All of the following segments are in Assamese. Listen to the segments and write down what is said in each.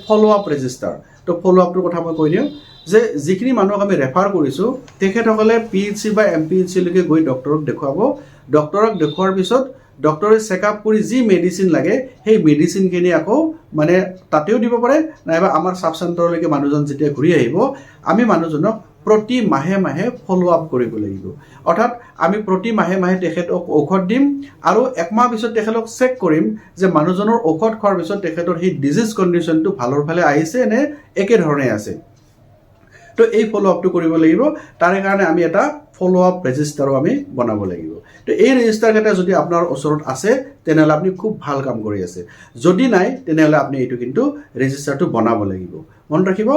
ফলো আপ ৰেজিষ্টাৰ তো ফলো আপটোৰ কথা মই কৈ দিওঁ যে যিখিনি মানুহক আমি ৰেফাৰ কৰিছোঁ তেখেতসকলে PHC বা MPHC লৈকে গৈ ডক্টৰক দেখুৱাব ডক্টৰক দেখুৱাৰ পিছত ডক্টৰে চেকআপ কৰি যি মেডিচিন লাগে সেই মেডিচিনখিনি আকৌ মানে তাতেও দিব পাৰে নাইবা আমাৰ সাব চেণ্টাৰলৈকে মানুহজন যেতিয়া ঘূৰি আহিব আমি মানুহজনক প্ৰতি মাহে মাহে ফলো আপ কৰিব লাগিব অৰ্থাৎ আমি প্ৰতি মাহে মাহে তেখেতক ঔষধ দিম আৰু এক মাহ পিছত তেখেতক চেক কৰিম যে মানুহজনৰ ঔষধ খোৱাৰ পিছত তেখেতৰ সেই ডিজিজ কণ্ডিশ্যনটো ভালৰ ফালে আহিছে নে একে ধৰণে আছে তো এই ফলো আপটো কৰিব লাগিব তাৰে কাৰণে আমি এটা ফলো আপ ৰেজিষ্টাৰো আমি বনাব লাগিব তো এই ৰেজিষ্টাৰ কেইটা যদি আপোনাৰ ওচৰত আছে তেনেহলে আপুনি খুব ভাল কাম কৰি আছে যদি নাই তেনেহলে আপুনি এইটো কিন্তু ৰেজিষ্টাৰটো বনাব লাগিব মন ৰাখিব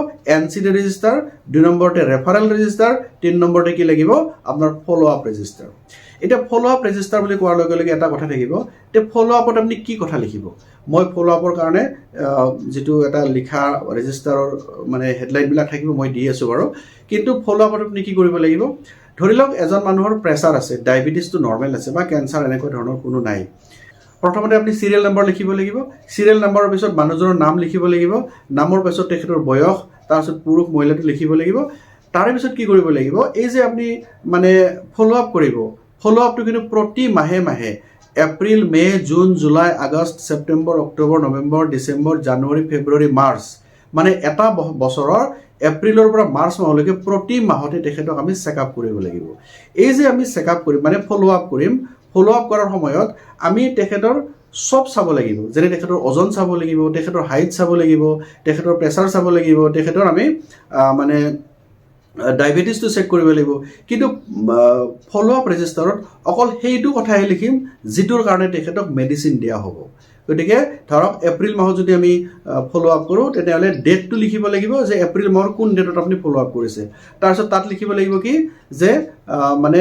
NCD ৰেজিষ্টাৰ 2 নম্বৰতে ৰেফাৰেল ৰেজিষ্টাৰ 3 নম্বৰতে কি লাগিব আপোনাৰ ফলো আপ ৰেজিষ্টাৰ এটা ফলো আপ ৰেজিষ্টাৰ বুলি কোৱাৰ লগে লগে এটা কথা থাকিব তে ফলো আপত আপুনি কি কথা লিখিব মই ফলো আপৰ কাৰণে যেটো এটা লিখা ৰেজিষ্টাৰৰ মানে হেডলাইন বিলাক থাকিব মই দি আছো বাৰু কিন্তু ফলো আপত আপুনি কি কৰিব লাগিব ধৰি লওক এজন মানুহৰ প্ৰেছাৰ আছে ডায়াবেটিছটো নৰমাল আছে বা ক্যান্সাৰ এনেকৈ ধৰণৰ কোনো নাই প্ৰথমতে আপুনি সিৰিয়েল নম্বৰ লিখিব লাগিব সিৰিয়েল নম্বৰৰ পিছত মানুহজনৰ নাম লিখিব লাগিব নামৰ পিছত তেখেতৰ বয়স তাৰ পিছত পুৰুষ মহিলাটো লিখিব লাগিব তাৰে পিছত কি কৰিব লাগিব এই যে আপুনি মানে ফলো আপ কৰিব ফলো আপটো কিন্তু প্ৰতি মাহে মাহে এপ্ৰিল মে জুন জুলাই আগষ্ট সেপ্টেম্বৰ অক্টোবৰ নৱেম্বৰ ডিসেম্বৰ জানুৱাৰী ফেব্ৰুৱাৰী মাৰ্চ মানে এটা বছৰৰ এপ্ৰিলৰ পৰা মাৰ্চ মাহলৈকে প্ৰতি মাহতে তেখেতক আমি চেকআপ কৰিব লাগিব এই যে আমি চেকআপ কৰিম মানে ফলো আপ কৰিম ফলো আপ কৰাৰ সময়ত আমি তেখেতৰ সব চাব লাগিব যেনে তেখেতৰ ওজন চাব লাগিব তেখেতৰ হাইট চাব লাগিব তেখেতৰ প্ৰেছাৰ চাব লাগিব তেখেতৰ আমি মানে ডায়াবেটিছটো চেক কৰিব লাগিব কিন্তু ফলো আপ ৰেজিষ্টাৰত অকল হেইটো কথাই লিখিম যিটোৰ কাৰণে তেখেতক মেডিচিন দিয়া হ'ব গতিকে ধৰক এপ্ৰিল মাহত যদি আমি ফলো আপ কৰো তেতিয়াহলে ডেটটো লিখিব লাগিব যে এপ্ৰিল মাহৰ কোন ডেটত আপুনি ফলো আপ কৰিছে তাৰপিছত তাত লিখিব লাগিব কি যে মানে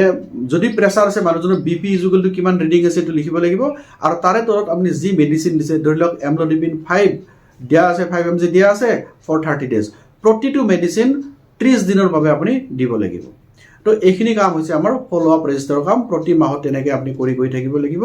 যদি প্ৰেছাৰ আছে মানুহজনৰ বিপি ইজুগলটো কিমান ৰিডিং আছে এটো লিখিব লাগিব আৰু তাৰে তলত আপুনি যি মেডিচিন দিছে ধৰি লওক এমলোডিপিন 5 দিয়া আছে 5 mg দিয়া আছে ফৰ 30 ডেজ প্ৰতিটো মেডিচিন 30 দিনৰ বাবে আপুনি দিব লাগিব তো এইখিনি কাম হৈছে আমাৰ ফলো আপ ৰেজিষ্টাৰৰ কাম প্ৰতি মাহত তেনেকৈ আপুনি কৰি গৈ থাকিব লাগিব